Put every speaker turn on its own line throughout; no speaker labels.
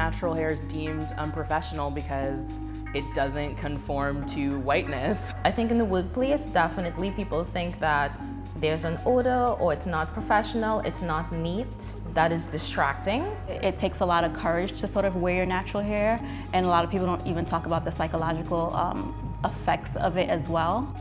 natural hair is deemed unprofessional because it doesn't conform to whiteness.
I think in the workplace, definitely people think that there's an odor or it's not professional, it's not neat, that is distracting.
It takes a lot of courage to sort of wear your natural hair, and a lot of people don't even talk about the psychological effects of it as well.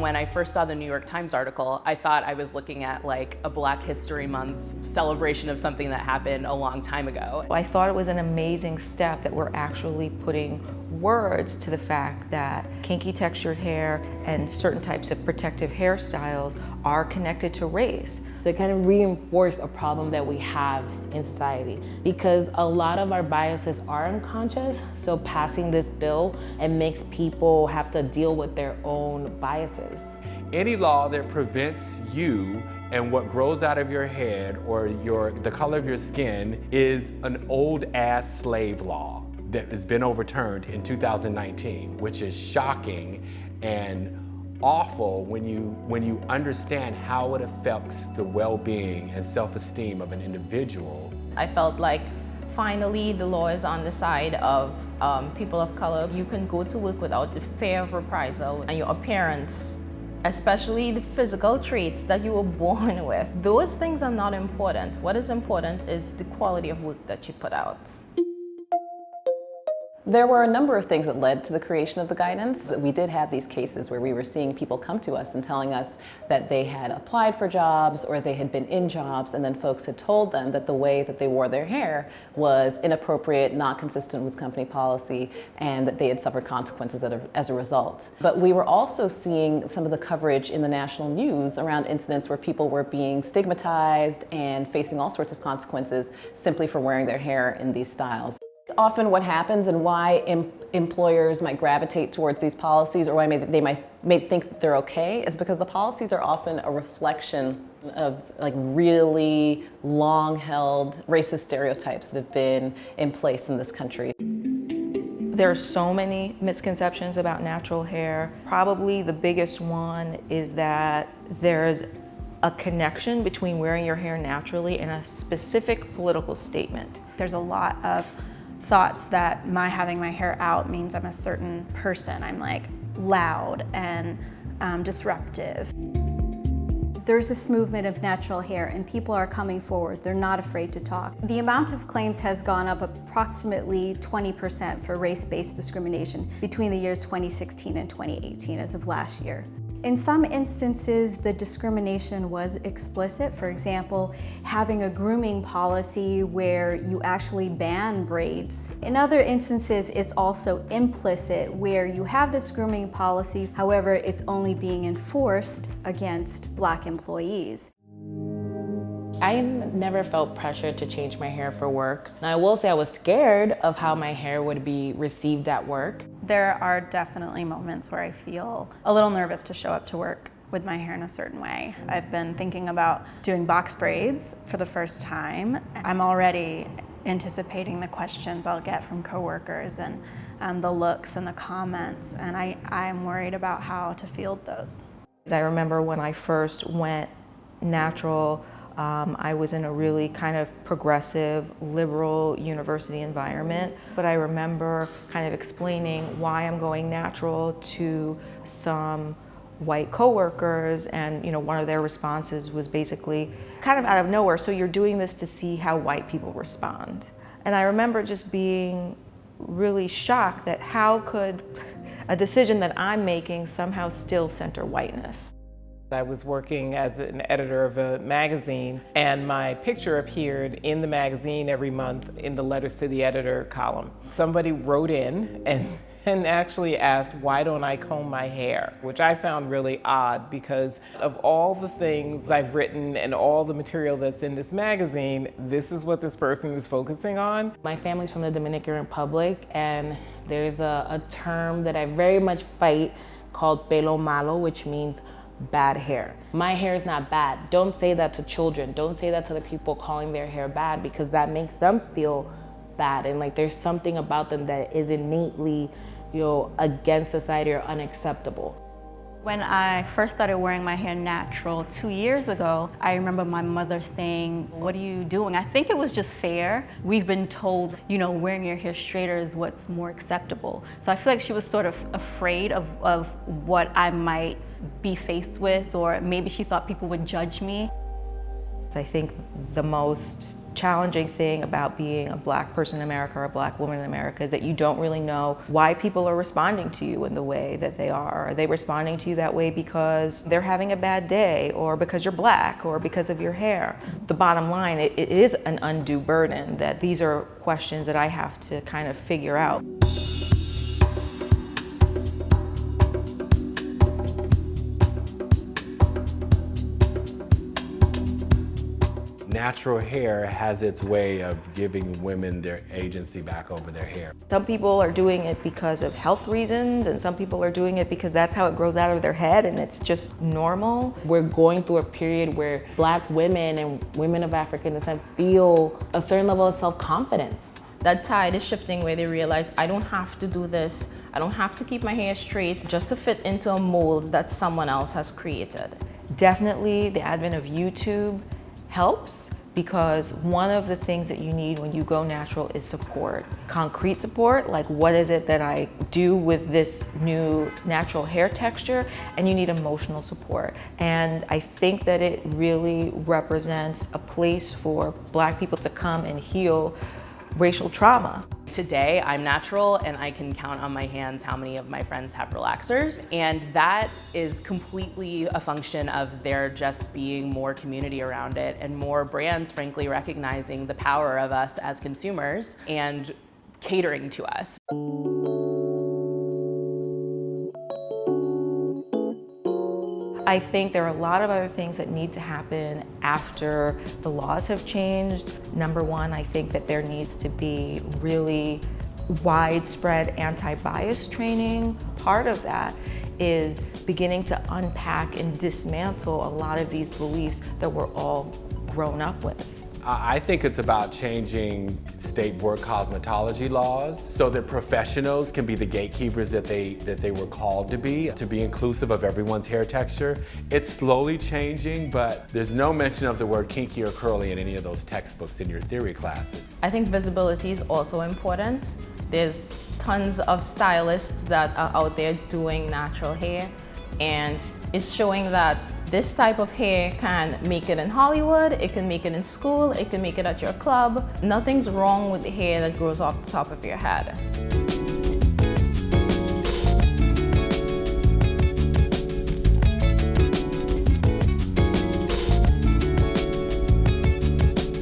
When I first saw the New York Times article, I thought I was looking at like a Black History Month celebration of something that happened a long time ago.
I thought it was an amazing step that we're actually putting words to the fact that kinky textured hair and certain types of protective hairstyles are connected to race.
So it kind of reinforced a problem that we have in society, because a lot of our biases are unconscious, so passing this bill, it makes people have to deal with their own biases.
Any law that prevents you and what grows out of your head or the color of your skin is an old-ass slave law that has been overturned in 2019, which is shocking and awful when you understand how it affects the well-being and self-esteem of an individual.
I felt like finally the law is on the side of people of color. You can go to work without the fear of reprisal, and your appearance, especially the physical traits that you were born with, those things are not important. What is important is the quality of work that you put out.
There were a number of things that led to the creation of the guidance. We did have these cases where we were seeing people come to us and telling us that they had applied for jobs or they had been in jobs, and then folks had told them that the way that they wore their hair was inappropriate, not consistent with company policy, and that they had suffered consequences as a result. But we were also seeing some of the coverage in the national news around incidents where people were being stigmatized and facing all sorts of consequences simply for wearing their hair in these styles. Often what happens and why employers might gravitate towards these policies, or why they might think that they're okay, is because the policies are often a reflection of like really long-held racist stereotypes that have been in place in this country.
There are so many misconceptions about natural hair. Probably the biggest one is that there's a connection between wearing your hair naturally and a specific political statement.
There's a lot of thoughts that having my hair out means I'm a certain person. I'm like loud and disruptive.
There's this movement of natural hair and people are coming forward. They're not afraid to talk. The amount of claims has gone up approximately 20% for race-based discrimination between the years 2016 and 2018 as of last year. In some instances, the discrimination was explicit. For example, having a grooming policy where you actually ban braids. In other instances, it's also implicit, where you have this grooming policy, however, it's only being enforced against Black employees.
I never felt pressure to change my hair for work. Now I will say I was scared of how my hair would be received at work.
There are definitely moments where I feel a little nervous to show up to work with my hair in a certain way. I've been thinking about doing box braids for the first time. I'm already anticipating the questions I'll get from coworkers and the looks and the comments, and I'm worried about how to field those.
I remember when I first went natural, I was in a really kind of progressive, liberal university environment, but I remember kind of explaining why I'm going natural to some white coworkers, and one of their responses was basically kind of out of nowhere, "So you're doing this to see how white people respond?" And I remember just being really shocked that how could a decision that I'm making somehow still center whiteness.
I was working as an editor of a magazine, and my picture appeared in the magazine every month in the letters to the editor column. Somebody wrote in and actually asked, why don't I comb my hair? Which I found really odd, because of all the things I've written and all the material that's in this magazine, this is what this person is focusing on.
My family's from the Dominican Republic, and there's a term that I very much fight called pelo malo, which means bad hair. My hair is not bad. Don't say that to children. Don't say that to the people calling their hair bad, because that makes them feel bad. And like there's something about them that is innately, against society or unacceptable.
When I first started wearing my hair natural 2 years ago, I remember my mother saying, "What are you doing?" I think it was just fair. We've been told, wearing your hair straighter is what's more acceptable. So I feel like she was sort of afraid of what I might be faced with, or maybe she thought people would judge me.
I think the most challenging thing about being a Black person in America or a Black woman in America is that you don't really know why people are responding to you in the way that they are. Are they responding to you that way because they're having a bad day, or because you're Black, or because of your hair? The bottom line, it is an undue burden that these are questions that I have to kind of figure out.
Natural hair has its way of giving women their agency back over their hair.
Some people are doing it because of health reasons, and some people are doing it because that's how it grows out of their head and it's just normal.
We're going through a period where Black women and women of African descent feel a certain level of self-confidence.
That tide is shifting where they realize, I don't have to do this. I don't have to keep my hair straight just to fit into a mold that someone else has created.
Definitely the advent of YouTube helps, because one of the things that you need when you go natural is support. Concrete support, like what is it that I do with this new natural hair texture, and you need emotional support. And I think that it really represents a place for Black people to come and heal racial trauma.
Today, I'm natural and I can count on my hands how many of my friends have relaxers. And that is completely a function of there just being more community around it and more brands, frankly, recognizing the power of us as consumers and catering to us.
I think there are a lot of other things that need to happen after the laws have changed. Number one, I think that there needs to be really widespread anti-bias training. Part of that is beginning to unpack and dismantle a lot of these beliefs that we're all grown up with.
I think it's about changing state board cosmetology laws so that professionals can be the gatekeepers that they were called to be inclusive of everyone's hair texture. It's slowly changing, but there's no mention of the word kinky or curly in any of those textbooks in your theory classes.
I think visibility is also important. There's tons of stylists that are out there doing natural hair, and it's showing that this type of hair can make it in Hollywood, it can make it in school, it can make it at your club. Nothing's wrong with the hair that grows off the top of your head.